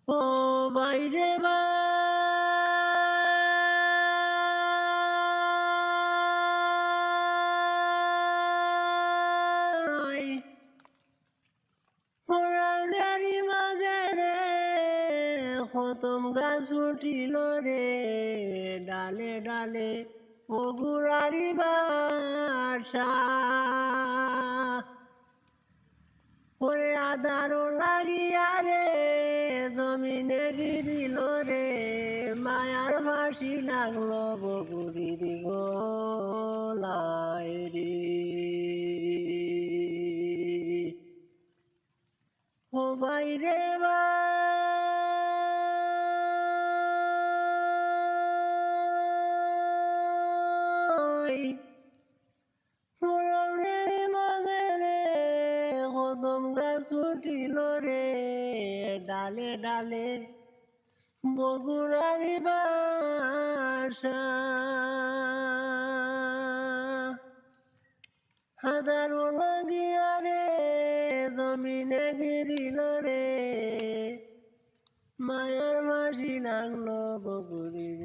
ও বাইরে বাই পোড়ালেরই মাঝে রে খতম গাছ উঠিল রে ডালে ডালে বগুড়ারি বাসা ওরে আদারও লাগিয়া রে জমিনে গিরিল রে মায়ার ফাঁসি লাগলো বগুড়ির গলায় রে ও বাইরে বাই পোড়ালেরই মাঝে রে কদম গাছ উঠিল রে ডালে ডালে বগুড়ারি বাসা হাজারো লাগিয়া রে জমিনে গিরিল রে মায়ার মাসি লাগলো বগুড়ির